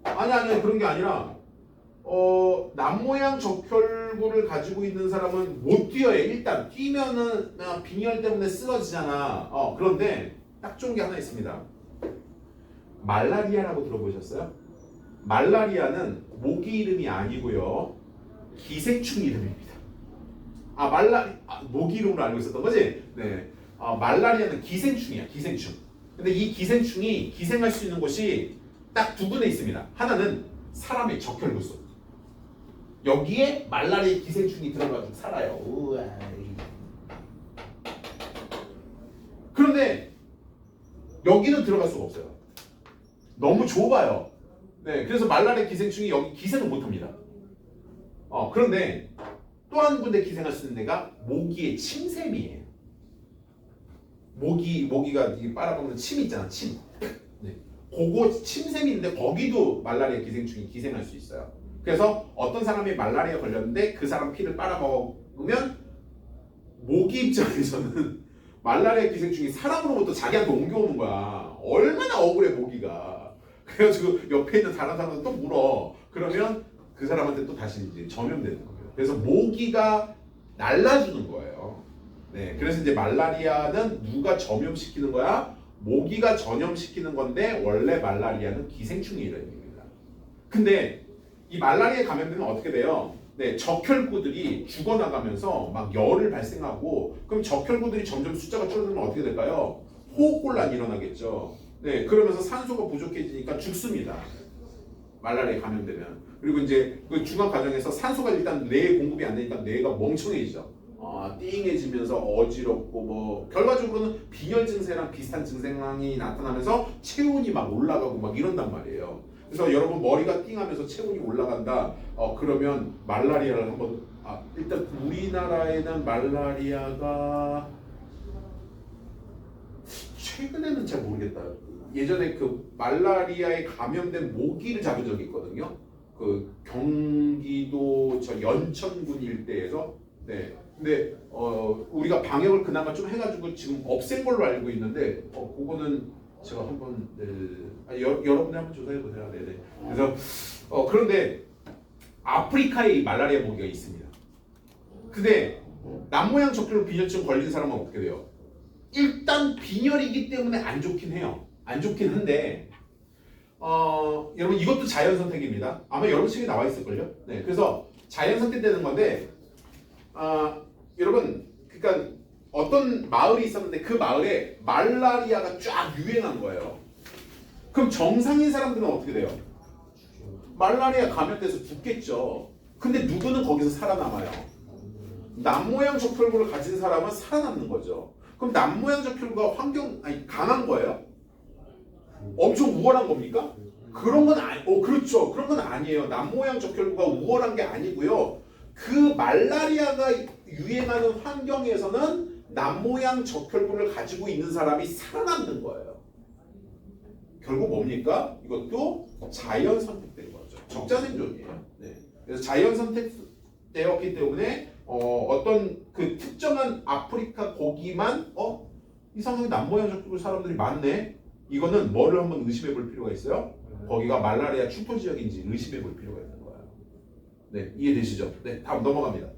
아니 그런 게 아니라 남모양 적혈구를 가지고 있는 사람은 못 뛰어요. 일단 뛰면은 빈혈 때문에 쓰러지잖아. 그런데 딱 좋은 게 하나 있습니다. 말라리아라고 들어보셨어요? 말라리아는 모기 이름이 아니고요. 기생충 이름입니다. 모기 이름으로 알고 있었던 거지? 네. 말라리아는 기생충이야. 기생충. 근데 이 기생충이 기생할 수 있는 곳이 딱 두 군데 있습니다. 하나는 사람의 적혈구 속. 여기에 말라리아 기생충이 들어가지고 살아요. 우와. 그런데 여기는 들어갈 수가 없어요. 너무 좁아요. 네, 그래서 말라리아 기생충이 여기 기생을 못합니다. 그런데 또 한 군데 기생할 수 있는 데가 모기의 침샘이에요. 모기가 빨아먹는 침이 있잖아, 침. 네. 그거 침샘이 있는데 거기도 말라리아 기생충이 기생할 수 있어요. 그래서 어떤 사람이 말라리아 걸렸는데 그 사람 피를 빨아먹으면 모기 입장에서는 말라리아 기생충이 사람으로부터 자기한테 옮겨오는 거야. 얼마나 억울해 모기가. 그래가지고 옆에 있는 다른 사람한테 또 물어. 그러면 그 사람한테 또 다시 이제 전염되는 거예요. 그래서 모기가 날라주는 거예요. 네, 그래서 이제 말라리아는 누가 전염시키는 거야? 모기가 전염시키는 건데 원래 말라리아는 기생충이라는 얘기입니다. 근데 이 말라리아에 감염되면 어떻게 돼요? 네, 적혈구들이 죽어나가면서 막 열을 발생하고 그럼 적혈구들이 점점 숫자가 줄어들면 어떻게 될까요? 호흡곤란이 일어나겠죠. 네, 그러면서 산소가 부족해지니까 죽습니다. 말라리아에 감염되면. 그리고 이제 그 중간 과정에서 산소가 일단 뇌에 공급이 안 되니까 뇌가 멍청해지죠. 띵해지면서 어지럽고 뭐 결과적으로는 빈혈 증세랑 비슷한 증상이 나타나면서 체온이 막 올라가고 막 이런단 말이에요. 그래서 여러분 머리가 띵하면서 체온이 올라간다. 그러면 말라리아를 한번 일단 우리나라에는 말라리아가 최근에는 잘 모르겠다. 예전에 그 말라리아에 감염된 모기를 잡은 적이 있거든요. 그 경기도 저 연천군 일대에서. 네. 근데 우리가 방역을 그나마 좀 해가지고 지금 없앤 걸로 알고 있는데 그거는 제가 한번 여러분들 한번 조사해 보세요. 네네. 그래서 그런데 아프리카에 이 말라리아 모기가 있습니다. 근데 남모양 적혈 빈혈증 걸린 사람은 어떻게 돼요? 일단 빈혈이기 때문에 안 좋긴 해요. 안 좋긴 한데 여러분 이것도 자연 선택입니다. 아마 여러분 책에 나와 있을걸요. 네, 그래서 자연 선택되는 건데 여러분 그러니까 어떤 마을이 있었는데 그 마을에 말라리아가 쫙 유행한 거예요. 그럼 정상인 사람들은 어떻게 돼요? 말라리아 감염돼서 죽겠죠. 근데 누구는 거기서 살아남아요. 남모양 적혈구를 가진 사람은 살아남는 거죠. 그럼 남모양 적혈구가 강한 거예요? 엄청 우월한 겁니까? 그런 건 그렇죠. 그런 건 아니에요. 남모양 적혈구가 우월한 게 아니고요. 그 말라리아가 유행하는 환경에서는 남모양 적혈구를 가지고 있는 사람이 살아남는 거예요. 결국 뭡니까? 이것도 자연 선택된 거죠. 적자생존이에요. 네. 그래서 자연 선택되었기 때문에 어떤 그 특정한 아프리카 거기만 이상하게 남모양 적혈구 사람들이 많네. 이거는 뭐를 한번 의심해 볼 필요가 있어요. 거기가 말라리아 출토 지역인지 의심해 볼 필요가 있는 거예요. 네, 이해되시죠? 네, 다음 넘어갑니다.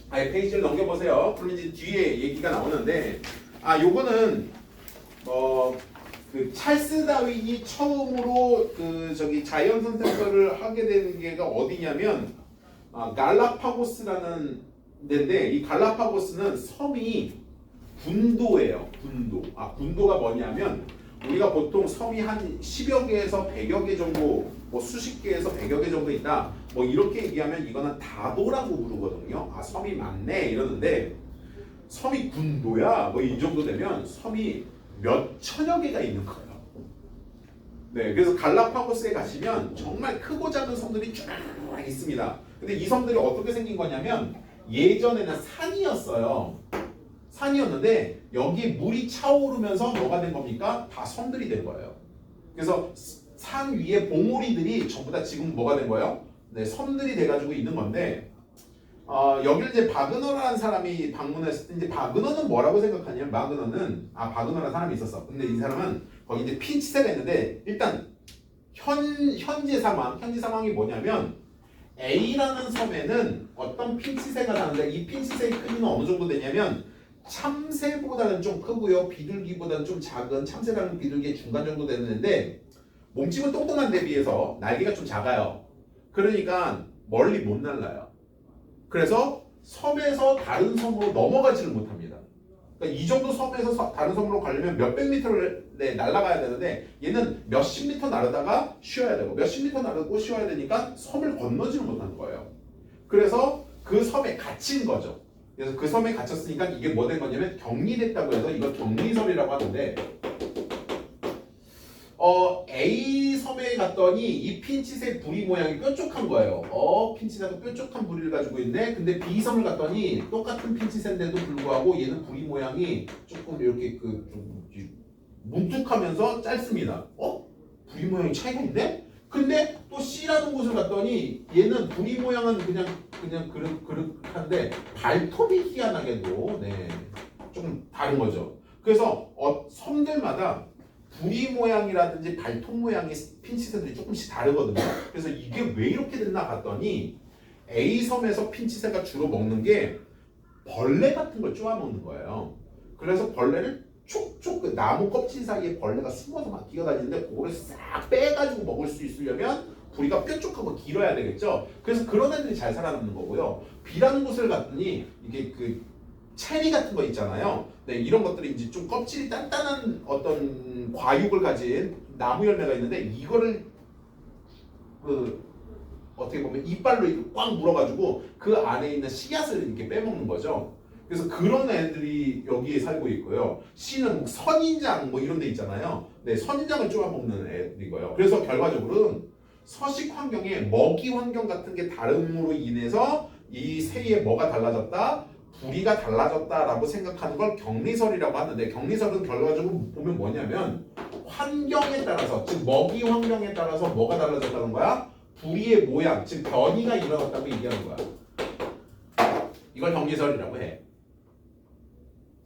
아예 페이지를 넘겨보세요. 그럼 이제 뒤에 얘기가 나오는데 요거는 그 찰스 다윈이 처음으로 그 자연 선택설을 하게 된 게가 어디냐면 갈라파고스라는 데인데 이 갈라파고스는 섬이 군도예요. 군도. 군도가 뭐냐면 우리가 보통 섬이 한 10여 개에서 100여 개 정도, 뭐 수십 개에서 100여 개 정도 있다. 뭐 이렇게 얘기하면 이거는 다도라고 부르거든요. 섬이 많네 이러는데 섬이 군도야. 뭐 이 정도 되면 섬이 몇 천여 개가 있는 거예요. 네, 그래서 갈라파고스에 가시면 정말 크고 작은 섬들이 쫙 있습니다. 근데 이 섬들이 어떻게 생긴 거냐면 예전에는 산이었어요. 산이었는데 여기 물이 차오르면서 뭐가 된 겁니까? 다 섬들이 된 거예요. 그래서 산 위에 봉우리들이 전부 다 지금 뭐가 된 거예요? 네, 섬들이 돼가지고 있는 건데 여기를 이제 바그너라는 사람이 방문했을 때 이제 바그너는 뭐라고 생각하냐면 바그너라는 사람이 있었어. 근데 이 사람은 거기 이제 핀치세가 있는데 일단 현재 상황이 뭐냐면 A라는 섬에는 어떤 핀치새가 사는데 이 핀치새의 크기는 어느 정도 되냐면 참새보다는 좀 크고요. 비둘기보다는 좀 작은 참새랑 비둘기의 중간 정도 되는데 몸집은 뚱뚱한 데 비해서 날개가 좀 작아요. 그러니까 멀리 못 날아요. 그래서 섬에서 다른 섬으로 넘어가지를 못합니다. 그러니까 이 정도 섬에서 다른 섬으로 가려면 몇백 미터를 날아가야 되는데 얘는 몇십 미터 나르다가 쉬어야 되고 몇십 미터 나르고 쉬어야 되니까 섬을 건너지를 못하는 거예요. 그래서 그 섬에 갇힌 거죠. 그래서 그 섬에 갇혔으니까 이게 뭐 된 거냐면 격리됐다고 해서 이걸 격리섬이라고 하는데 A 섬에 갔더니 이 핀칫의 부리 모양이 뾰족한 거예요. 핀칫하고 뾰족한 부리를 가지고 있네. 근데 B 섬을 갔더니 똑같은 핀칫인데도 불구하고 얘는 부리 모양이 조금 이렇게 좀 뭉툭하면서 짧습니다. 부리 모양이 차이가 있네? 근데 또 C라는 곳을 갔더니 얘는 부리 모양은 그냥 그릇한데 발톱이 희한하게도 조금 다른 거죠. 그래서 섬들마다 부리 모양이라든지 발톱 모양이 핀치새들이 조금씩 다르거든요. 그래서 이게 왜 이렇게 됐나 봤더니 A섬에서 핀치새가 주로 먹는 게 벌레 같은 걸 쪼아 먹는 거예요. 그래서 벌레를 촉촉 그 나무 껍질 사이에 벌레가 숨어서 막 기어다니는데 그거를 싹 빼가지고 먹을 수 있으려면 부리가 뾰족하고 길어야 되겠죠. 그래서 그런 애들이 잘 살아남는 거고요. 비라는 곳을 갔더니 이게 그 체리 같은 거 있잖아요. 네, 이런 것들이 이제 좀 껍질이 단단한 어떤 과육을 가진 나무 열매가 있는데 이거를 그 어떻게 보면 이빨로 이렇게 꽉 물어가지고 그 안에 있는 씨앗을 이렇게 빼먹는 거죠. 그래서 그런 애들이 여기에 살고 있고요. C는 뭐 선인장 뭐 이런 데 있잖아요. 네, 선인장을 쪼아먹는 애들이고요. 그래서 결과적으로는 서식 환경에 먹이 환경 같은 게 다름으로 인해서 이 새의 뭐가 달라졌다? 부리가 달라졌다라고 생각하는 걸 격리설이라고 하는데 격리설은 결과적으로 보면 뭐냐면 환경에 따라서 즉 먹이 환경에 따라서 뭐가 달라졌다는 거야? 부리의 모양 즉 변이가 일어났다고 얘기하는 거야. 이걸 격리설이라고 해.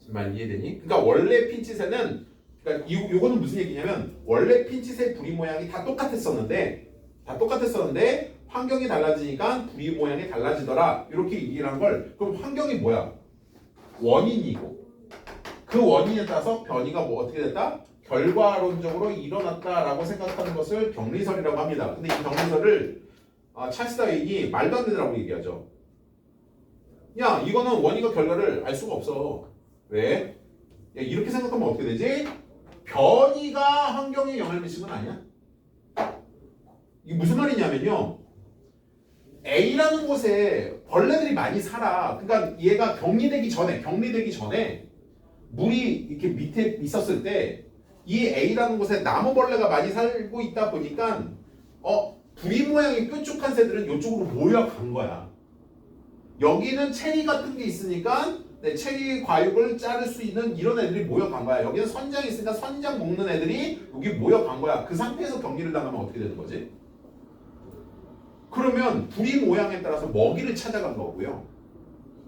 말 이해되니? 그러니까 원래 핀치새는 그러니까 요거는 무슨 얘기냐면 원래 핀치새 부리 모양이 다 똑같았었는데 환경이 달라지니까 부리 모양이 달라지더라 이렇게 얘기를 한 걸 그럼 환경이 뭐야? 원인이고 그 원인에 따라서 변이가 뭐 어떻게 됐다? 결과론적으로 일어났다라고 생각하는 것을 격리설이라고 합니다. 근데 이 격리설을 찰스 다윈이 말도 안 되더라고 얘기하죠. 야 이거는 원인과 결과를 알 수가 없어. 왜? 야, 이렇게 생각하면 어떻게 되지? 변이가 환경에 영향을 미치는 건 아니야? 이게 무슨 말이냐면요. A라는 곳에 벌레들이 많이 살아. 그러니까 얘가 격리되기 전에 물이 이렇게 밑에 있었을 때 이 A라는 곳에 나무벌레가 많이 살고 있다 보니까 부리 모양이 뾰족한 새들은 이쪽으로 모여간 거야. 여기는 체리 같은 게 있으니까 체리 과육을 자를 수 있는 이런 애들이 모여간 거야. 여기는 선장이 있으니까 선장 먹는 애들이 여기 모여간 거야. 그 상태에서 격리를 당하면 어떻게 되는 거지? 그러면 부리 모양에 따라서 먹이를 찾아간 거고요.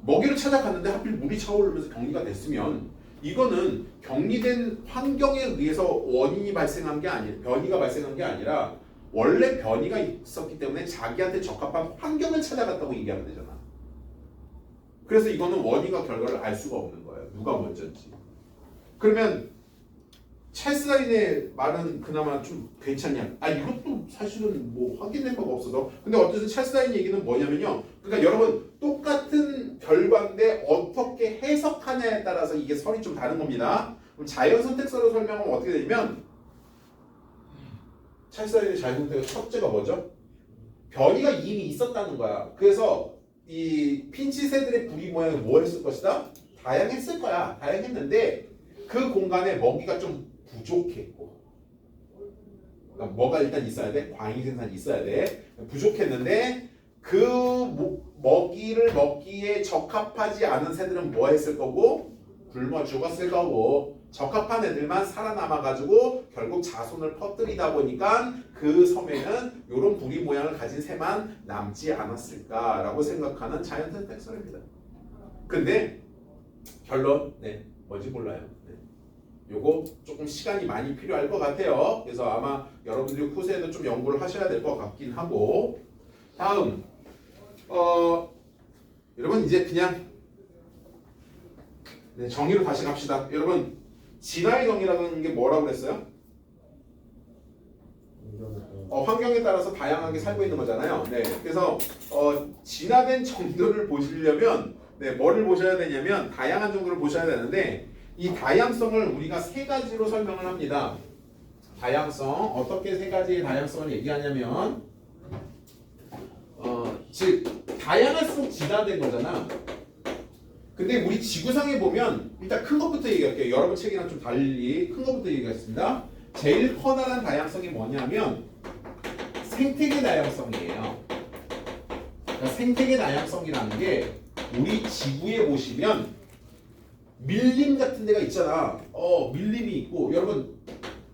먹이를 찾아갔는데 하필 물이 차오르면서 격리가 됐으면 이거는 격리된 환경에 의해서 원인이 발생한 게 아니라 변이가 발생한 게 아니라 원래 변이가 있었기 때문에 자기한테 적합한 환경을 찾아갔다고 얘기하면 되잖아. 그래서 이거는 원인과 결과를 알 수가 없는 거예요. 누가 먼저인지. 그러면 찰스 다윈의 말은 그나마 좀 괜찮냐? 이것도 사실은 뭐 확인된 바가 없어서. 근데 어쨌든 찰스 다윈 얘기는 뭐냐면요. 그러니까 여러분 똑같은 결과인데 어떻게 해석하냐에 따라서 이게 설이 좀 다른 겁니다. 그럼 자연 선택설로 설명하면 어떻게 되냐면 찰스 다윈의 자연 선택의 첫째가 뭐죠? 변이가 이미 있었다는 거야. 그래서 이 핀치새들의 부리 모양이 뭐 했을 것이다? 다양했을 거야. 다양했는데 그 공간에 먹이가 좀 부족했고 그러니까 뭐가 일단 있어야 돼? 광이 생산이 있어야 돼. 부족했는데 그 먹이를 먹기에 적합하지 않은 새들은 뭐 했을 거고? 굶어 죽었을 거고 적합한 애들만 살아남아가지고 결국 자손을 퍼뜨리다 보니까 그 섬에는 이런 부리 모양을 가진 새만 남지 않았을까라고 생각하는 자연 선택설입니다. 근데 결론 뭔지 몰라요. 요거 조금 시간이 많이 필요할 것 같아요. 그래서 아마 여러분들이 후세에도 좀 연구를 하셔야 될 것 같긴 하고 다음 여러분 이제 그냥 정의로 다시 갑시다. 여러분 진화의 정의라는 게 뭐라고 그랬어요? 환경에 따라서 다양하게 살고 있는 거잖아요. 그래서 진화된 정도를 보시려면 뭐를 보셔야 되냐면 다양한 정도를 보셔야 되는데 이 다양성을 우리가 세 가지로 설명을 합니다. 다양성 어떻게 세 가지의 다양성을 얘기하냐면 즉 다양할수록 진화된 거잖아. 근데 우리 지구상에 보면 일단 큰 것부터 얘기할게요. 여러분 책이랑 좀 달리 큰 것부터 얘기하겠습니다. 제일 커다란 다양성이 뭐냐면 생태계 다양성이에요. 그러니까 생태계 다양성이라는 게 우리 지구에 보시면 밀림 같은 데가 있잖아. 밀림이 있고 여러분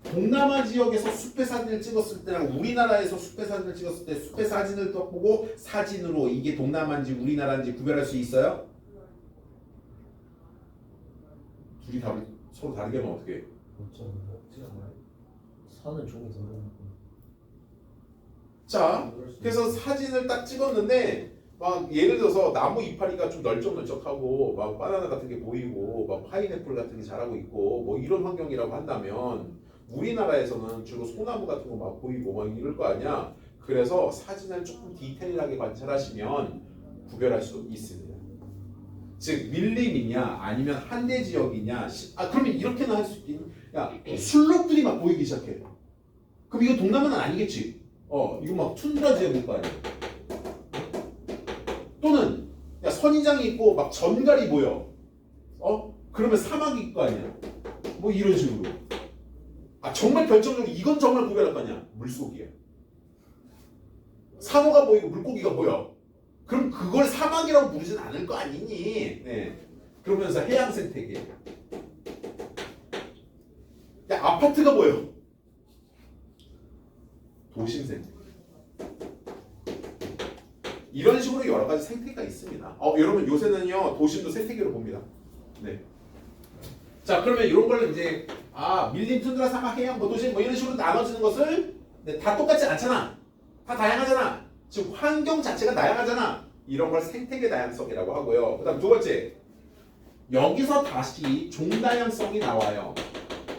동남아 지역에서 숲의 사진을 찍었을 때랑 우리나라에서 숲의 사진을 찍었을 때 숲의 사진을 보고 사진으로 이게 동남아인지 우리나라인지 구별할 수 있어요? 둘이 서로 다르게 하면 어떻게 해? 없지 않아요? 사는 종이 더 어려워. 자, 그래서 사진을 딱 찍었는데 막 예를 들어서 나무 이파리가 좀 널쩍널쩍하고 막 바나나 같은 게 보이고 막 파인애플 같은 게 자라고 있고 뭐 이런 환경이라고 한다면 우리나라에서는 주로 소나무 같은 거 막 보이고 막 이럴 거 아니야. 그래서 사진을 조금 디테일하게 관찰하시면 구별할 수 있습니다. 즉 밀림이냐 아니면 한대 지역이냐. 그러면 이렇게는 할 수 있긴. 야, 술록들이 막 보이기 시작해. 그럼 이거 동남아는 아니겠지. 이거 막 툰드라 지역일 거 아니야. 또는 야 선인장이 있고 막 전갈이 보여. 그러면 사막일 거 아니야. 뭐 이런 식으로. 정말 결정적으로 이건 정말 구별할 거 아니야. 물속이야. 산호가 보이고 물고기가 보여. 그럼 그걸 사막이라고 부르진 않을 거 아니니. 네. 그러면서 해양 생태계. 야 아파트가 보여. 도심 생태계. 이런 식으로 여러 가지 생태계가 있습니다. 여러분 요새는요 도심도 생태계로 봅니다. 네. 자 그러면 이런 걸 이제 밀림, 툰드라, 사막, 해양, 뭐 도심 뭐 이런 식으로 나눠지는 것을 다 똑같지 않잖아. 다 다양하잖아. 즉 환경 자체가 다양하잖아. 이런 걸 생태계 다양성이라고 하고요. 그다음 두 번째 여기서 다시 종다양성이 나와요.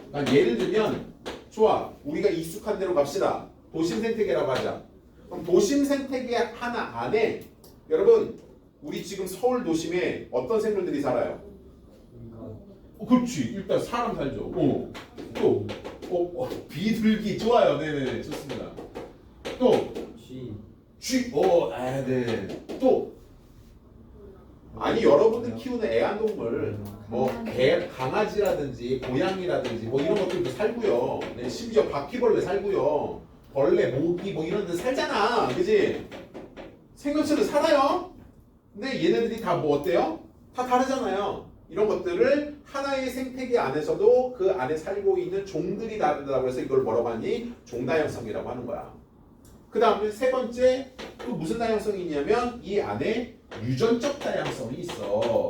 그러니까 예를 들면 좋아 우리가 익숙한 대로 갑시다. 도심 생태계라고 하자. 그럼 도심 생태계 하나 안에 여러분 우리 지금 서울 도심에 어떤 생물들이 살아요? 그렇지. 일단 사람 살죠. 또 비둘기 좋아요. 네네 좋습니다. 또 쥐. 네. 또 아니 여러분들 키우는 애완동물 뭐 개, 강아지라든지 고양이라든지 뭐 이런 것들도 살고요. 네, 심지어 바퀴벌레 살고요. 벌레, 모기 뭐 이런 데 살잖아. 그지? 생명체도 살아요. 근데 얘네들이 다 뭐 어때요? 다 다르잖아요. 이런 것들을 하나의 생태계 안에서도 그 안에 살고 있는 종들이 다르다고 해서 이걸 뭐라고 하니? 종다양성이라고 하는 거야. 그 다음에 세 번째 또 무슨 다양성이 있냐면 이 안에 유전적 다양성이 있어.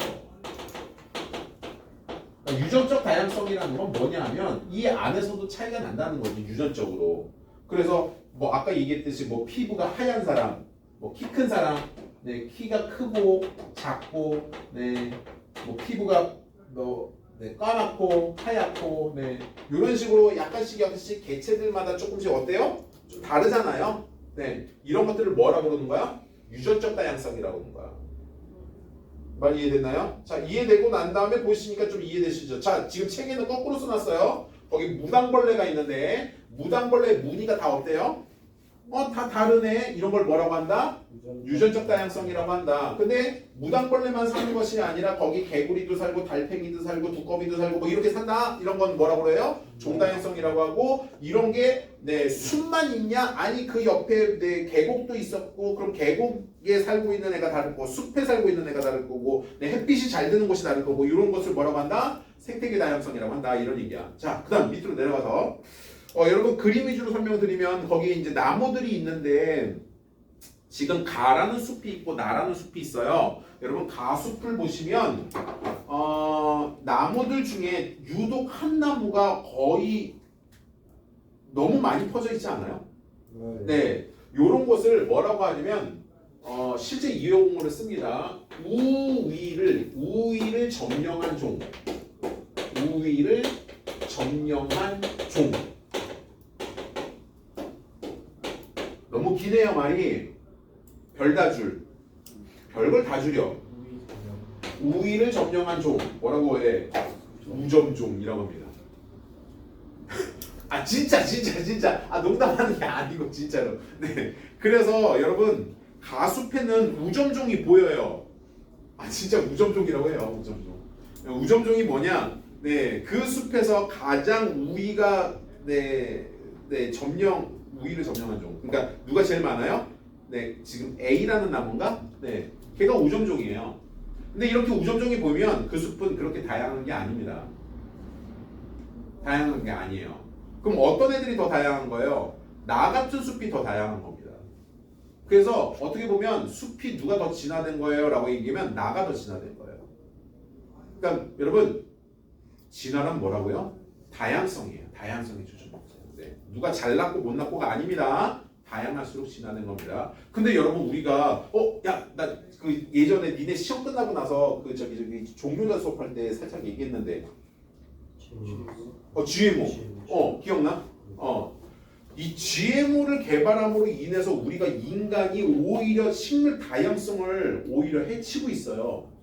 유전적 다양성이라는 건 뭐냐면 이 안에서도 차이가 난다는 거지 유전적으로. 그래서 뭐 아까 얘기했듯이 뭐 피부가 하얀 사람, 뭐 키 큰 사람, 네 키가 크고 작고, 네 뭐 피부가 까맣고 하얗고, 네 이런 식으로 약간씩 개체들마다 조금씩 어때요? 좀 다르잖아요. 네 이런 것들을 뭐라고 그러는 거야? 유전적 다양성이라고 하는 거야. 말 이해됐나요? 자 이해되고 난 다음에 보시니까 좀 이해되시죠? 자 지금 책에는 거꾸로 써놨어요. 거기 무당벌레가 있는데 무당벌레의 무늬가 다 어때요? 다 다르네. 이런 걸 뭐라고 한다? 유전적 다양성이라고 한다. 근데 무당벌레만 사는 것이 아니라 거기 개구리도 살고 달팽이도 살고 두꺼비도 살고 뭐 이렇게 산다. 이런 건 뭐라고 그래요? 종다양성이라고 하고 이런 게 숲만 있냐? 아니 그 옆에 계곡도 있었고 그럼 계곡에 살고 있는 애가 다를 거고 숲에 살고 있는 애가 다를 거고 햇빛이 잘 드는 곳이 다를 거고 이런 것을 뭐라고 한다? 생태계 다양성이라고 한다. 이런 얘기야. 자, 그다음 밑으로 내려가서 여러분 그림 위주로 설명드리면 거기에 이제 나무들이 있는데 지금 가라는 숲이 있고 나라는 숲이 있어요. 여러분 가숲을 보시면 나무들 중에 유독 한 나무가 거의 너무 많이 퍼져 있지 않아요? 네, 요런 것을 뭐라고 하냐면 실제 이 용어를 씁니다. 우위를 점령한 종. 우위를 점령한 종. 너무 기네요 말이. 별다줄. 별걸 다 줄여. 우위를 점령한 종. 뭐라고 해? 우점종이라고 합니다. 진짜 농담하는 게 아니고 진짜로. 네. 그래서 여러분 가숲에는 우점종이 보여요. 진짜 우점종이라고 해요. 우점종이 뭐냐? 네, 그 숲에서 가장 우위가 우위를 점령한 종. 그러니까 누가 제일 많아요? 네, 지금 A라는 나무인가? 네, 걔가 우점종이에요. 근데 이렇게 우점종이 보면 그 숲은 그렇게 다양한 게 아닙니다. 다양한 게 아니에요. 그럼 어떤 애들이 더 다양한 거예요? 나 같은 숲이 더 다양한 겁니다. 그래서 어떻게 보면 숲이 누가 더 진화된 거예요? 라고 얘기하면 나가 더 진화된 거예요. 그러니까 여러분 진화란 뭐라고요? 다양성이에요. 다양성이 주준 목적. 네. 누가 잘났고 못났고가 아닙니다. 다양할수록 진화된 겁니다. 근데 여러분 우리가 야 나 그 예전에 니네 시험 끝나고 나서 그 저기 종료자 수업할 때 살짝 얘기했는데 GMO 기억나? 이 GMO를 개발함으로 인해서 우리가 인간이 오히려 식물 다양성을 오히려 해치고 있어요.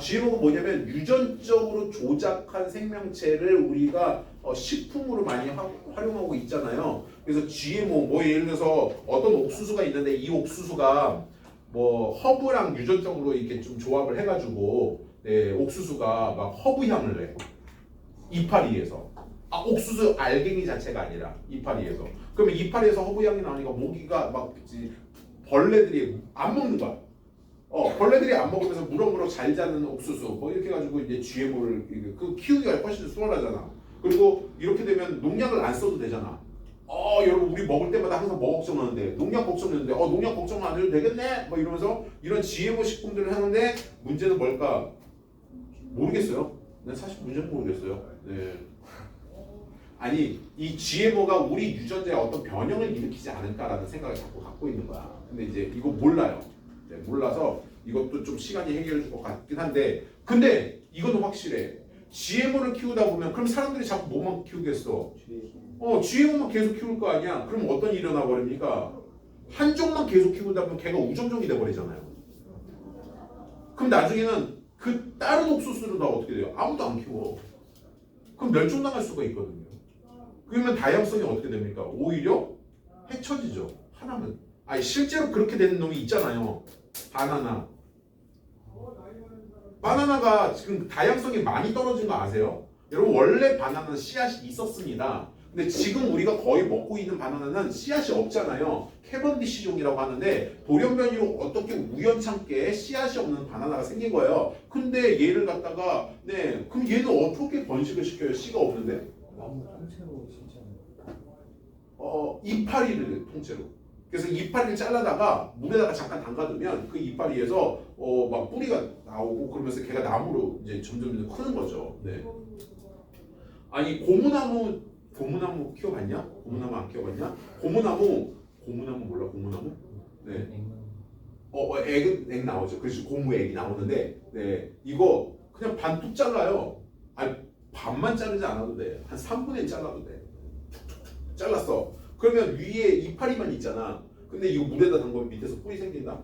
GMO가 뭐냐면 유전적으로 조작한 생명체를 우리가 식품으로 많이 활용하고 있잖아요. 그래서 GMO 뭐 예를 들어서 어떤 옥수수가 있는데 이 옥수수가 뭐 허브랑 유전적으로 이렇게 좀 조합을 해가지고 옥수수가 막 허브 향을 내. 이파리에서. 옥수수 알갱이 자체가 아니라 이파리에서. 그러면 이파리에서 허브 향이 나오니까 모기가 막 벌레들이 안 먹는 거야. 벌레들이 안 먹으면서 무럭무럭 잘 자는 옥수수 뭐 이렇게 해가지고 이제 GMO를 그 키우기가 훨씬 수월하잖아. 그리고 이렇게 되면 농약을 안 써도 되잖아. 여러분 우리 먹을 때마다 항상 뭐 걱정하는데 농약 걱정하는데 농약 걱정 안 해도 되겠네 뭐 이러면서 이런 GMO 식품들을 하는데 문제는 뭘까? 모르겠어요. 난 사실 문제는 모르겠어요. 네. 아니 이 GMO가 우리 유전자에 어떤 변형을 일으키지 않을까라는 생각을 자꾸 갖고 있는 거야. 근데 이제 이거 몰라요. 몰라서 이것도 좀 시간이 해결해 줄 것 같긴 한데 근데 이거는 확실해. GMO를 키우다 보면 그럼 사람들이 자꾸 뭐만 키우겠어? GMO만 계속 키울 거 아니야? 그럼 어떤 일이 일어나 버립니까? 한종만 계속 키우다 보면 걔가 우정종이 돼 버리잖아요. 그럼 나중에는 그 다른 옥수수는 다 어떻게 돼요? 아무도 안 키워. 그럼 멸종당할 수가 있거든요. 그러면 다양성이 어떻게 됩니까? 오히려 해쳐지죠. 하나는. 실제로 그렇게 되는 놈이 있잖아요. 바나나가 지금 다양성이 많이 떨어진 거 아세요? 여러분 원래 바나나는 씨앗이 있었습니다. 근데 지금 우리가 거의 먹고 있는 바나나는 씨앗이 없잖아요. 캐번디시종이라고 하는데 돌연변이로 어떻게 우연찮게 씨앗이 없는 바나나가 생긴 거예요. 근데 얘를 갖다가 그럼 얘는 어떻게 번식을 시켜요? 씨가 없는데? 나무 통째로 진짜. 이파리를 통째로. 그래서 이파리를 잘라다가 물에다가 잠깐 담가두면 그 이파리에서 막 뿌리가 나오고 그러면서 걔가 나무로 이제 점점 크는 거죠. 네. 아니 고무나무 키워봤냐? 고무나무 안 키워봤냐? 고무나무 몰라 고무나무? 네. 액 나오죠. 그래서 고무액이 나오는데 이거 그냥 반뚝 잘라요. 아니 반만 자르지 않아도 돼. 한 3분의 1 잘라도 돼. 잘랐어. 그러면 위에 이파리만 있잖아. 근데 이거 물에다 담그면 밑에서 뿌리 생긴다.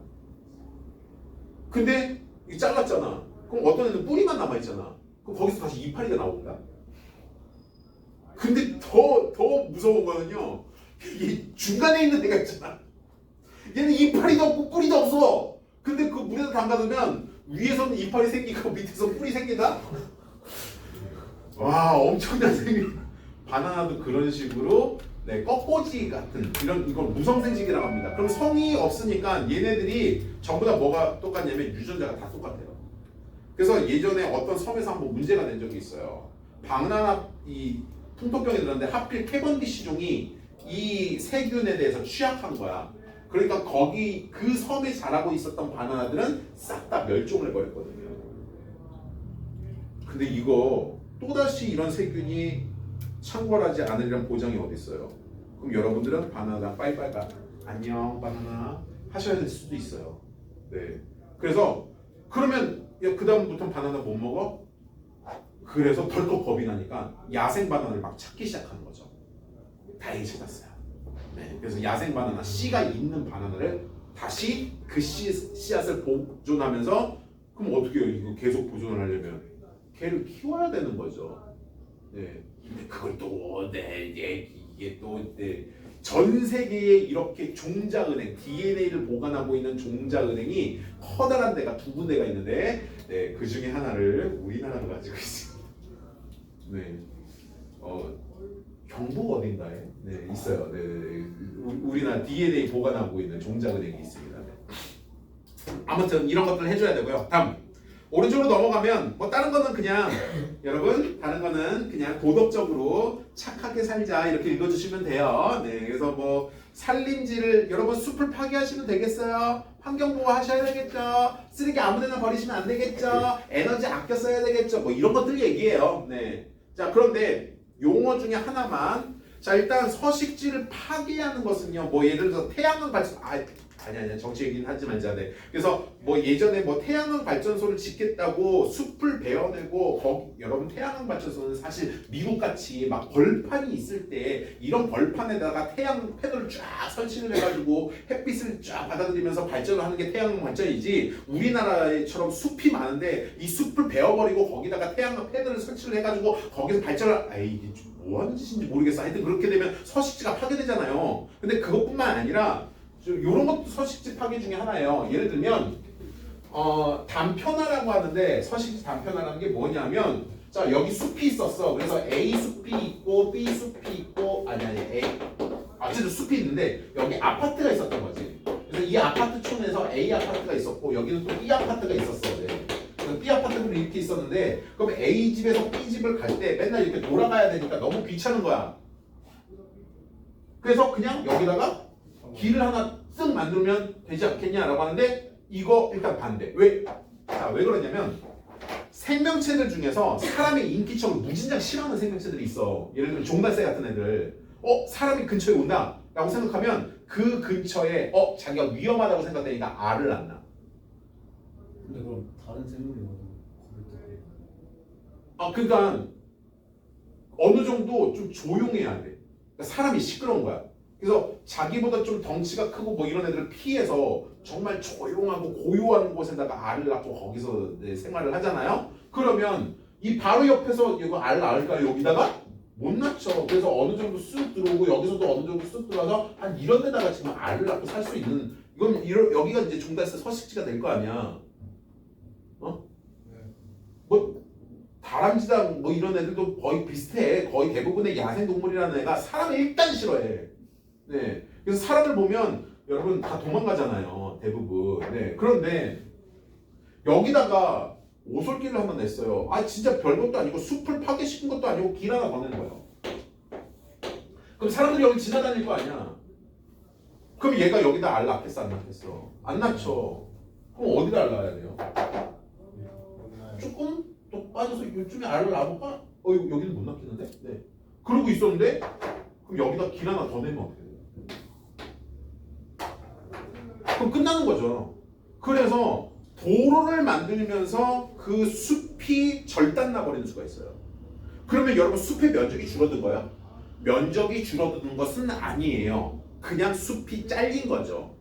근데 이거 잘랐잖아. 그럼 어떤 애는 뿌리만 남아있잖아. 그럼 거기서 다시 이파리가 나온다. 근데 더 무서운 거는요. 이 중간에 있는 애가 있잖아. 얘는 이파리도 없고 뿌리도 없어. 근데 그 물에다 담가두면 위에서는 이파리 생기고 밑에서 뿌리 생긴다. 와 엄청난 생긴. 바나나도 그런 식으로 꺾꽂이 같은 이걸 무성생식이라고 합니다. 그럼 성이 없으니까 얘네들이 전부 다 뭐가 똑같냐면 유전자가 다 똑같아요. 그래서 예전에 어떤 섬에서 한번 문제가 된 적이 있어요. 바나나 이 풍토병이 들었는데 하필 캐번디시종이 이 세균에 대해서 취약한 거야. 그러니까 거기 그 섬에 자라고 있었던 바나나들은 싹 다 멸종을 해버렸거든요. 근데 이거 또다시 이런 세균이 창궐하지 않으려는 보장이 어디 있어요? 그럼 여러분들은 바나나 빠이빠이가 안녕 바나나 하셔야 될 수도 있어요. 네. 그래서 그러면 그 다음부터 바나나 못 먹어? 그래서 덜컥 겁이 나니까 야생 바나나를 막 찾기 시작하는 거죠. 다행히 찾았어요. 네. 그래서 야생 바나나 씨가 있는 바나나를 다시 그 씨앗을 보존하면서 그럼 어떻게 해요? 이거 계속 보존을 하려면 걔를 키워야 되는 거죠. 네. 근데 그걸 또 이게 또 전 세계에 이렇게 종자은행 DNA를 보관하고 있는 종자은행이 커다란 데가 두 군데가 있는데 그 중에 하나를 우리나라가 가지고 있습니다. 네. 경북 어딘가에 있어요. 우리나라 DNA 보관하고 있는 종자은행이 있습니다. 아무튼 이런 것들 해줘야 되고요. 다음 오른쪽으로 넘어가면 뭐 다른 거는 그냥 여러분 다른 거는 그냥 도덕적으로 착하게 살자 이렇게 읽어주시면 돼요. 그래서 뭐 산림지를 여러분 숲을 파괴하시면 되겠어요. 환경보호 하셔야 되겠죠. 쓰레기 아무데나 버리시면 안 되겠죠. 에너지 아껴 써야 되겠죠. 뭐 이런 것들 얘기해요. 자 그런데 용어 중에 하나만. 자, 일단 서식지를 파괴하는 것은요. 뭐 예를 들어서 태양광 발전 아니 정치 얘기는 하지만 이제 네. 그래서 뭐 예전에 뭐 태양광 발전소를 짓겠다고 숲을 베어내고 여러분 태양광 발전소는 사실 미국 같이 막 벌판이 있을 때 이런 벌판에다가 태양 패널을 쫙 설치를 해가지고 햇빛을 쫙 받아들이면서 발전을 하는 게 태양광 발전이지 우리나라처럼 숲이 많은데 이 숲을 베어버리고 거기다가 태양광 패널을 설치를 해가지고 거기서 발전을 이게 뭐 하는 짓인지 모르겠어. 하여튼 그렇게 되면 서식지가 파괴되잖아요. 근데 그것뿐만 아니라 이런 것도 서식지 파괴 중에 하나예요. 예를 들면 단편화라고 하는데 서식지 단편화라는 게 뭐냐면 자 여기 숲이 있었어. 그래서 A 숲이 있고 B 숲이 있고 아니 A 어쨌든 숲이 있는데 여기 아파트가 있었던 거지. 그래서 이 아파트촌에서 A 아파트가 있었고 여기는 또 B 아파트가 있었어. 네. B 아파트는 이렇게 있었는데 그럼 A 집에서 B 집을 갈 때 맨날 이렇게 돌아가야 되니까 너무 귀찮은 거야. 그래서 그냥 여기다가 길을 하나 쓱 만들면 되지 않겠냐라고 하는데 이거 일단 반대. 왜? 자, 왜 그러냐면 생명체들 중에서 사람의 인기척을 무진장 싫어하는 생명체들이 있어. 예를 들면 종달새 같은 애들. 사람이 근처에 온다 라고 생각하면 그 근처에 자기가 위험하다고 생각되니까 알을 낳나. 근데 그럼 다른 생물이 거를 그러니까 어느 정도 좀 조용해야 돼. 그러니까 사람이 시끄러운 거야. 그래서 자기보다 좀 덩치가 크고 뭐 이런 애들을 피해서 정말 조용하고 고요한 곳에다가 알을 낳고 거기서 생활을 하잖아요. 그러면 이 바로 옆에서 이거 알 낳을까요? 여기다가 못 낳죠. 그래서 어느 정도 쑥 들어오고 여기서도 어느 정도 쑥 들어와서 한 이런 데다가 지금 알을 낳고 살 수 있는 여기가 이제 종달새 서식지가 될 거 아니야. 뭐 다람쥐랑 뭐 이런 애들도 거의 비슷해. 거의 대부분의 야생동물이라는 애가 사람을 일단 싫어해. 네. 그래서 사람을 보면 여러분 다 도망가잖아요. 대부분. 네. 그런데 여기다가 오솔길을 한번 냈어요. 진짜 별것도 아니고 숲을 파괴시킨 것도 아니고 길 하나 더 낸 거예요. 그럼 사람들이 여기 지나다닐 거 아니야. 그럼 얘가 여기다 알 낳겠어 안 낳겠어? 안 낳죠. 그럼 어디다 알 낳아야 돼요? 조금 더 빠져서 요즘에 알을 낳아볼까? 여기는 못 낳겠는데? 네. 그러고 있었는데 그럼 여기다 길 하나 더 내면 어떻게 돼요? 그럼 끝나는 거죠. 그래서 도로를 만들면서 그 숲이 절단나 버리는 수가 있어요. 그러면 여러분 숲의 면적이 줄어든 거야? 면적이 줄어드는 것은 아니에요. 그냥 숲이 잘린 거죠.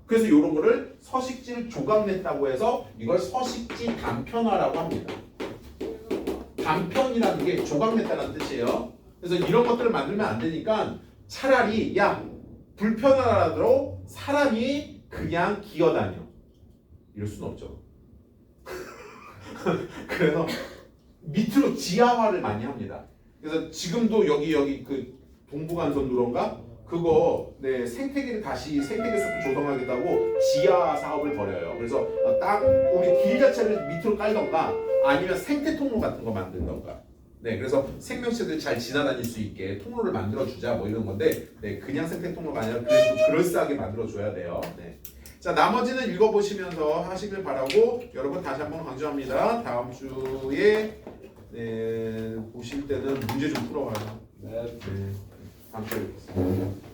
그래서 이런 거를 서식지를 조각냈다고 해서 이걸 서식지 단편화라고 합니다. 단편이라는 게 조각냈다는 뜻이에요. 그래서 이런 것들을 만들면 안 되니까 차라리 불편하더라도 사람이 그냥 기어다녀. 이럴 수는 없죠. 그래서 밑으로 지하화를 많이 합니다. 그래서 지금도 여기 그 동부간선도로인가 그거 생태계 숲을 조성하겠다고 지하 사업을 벌여요. 그래서 우리 길 자체를 밑으로 깔던가 아니면 생태 통로 같은 거 만들던가. 그래서 생명체들이 잘 지나다닐 수 있게 통로를 만들어주자 뭐 이런 건데 그냥 생태 통로가 아니라 그래도 그럴싸하게 만들어줘야 돼요. 자, 나머지는 읽어보시면서 하시길 바라고 여러분 다시 한번 강조합니다. 다음 주에 보실 때는 문제 좀 풀어와요. 다음 주에 뵙겠습니다.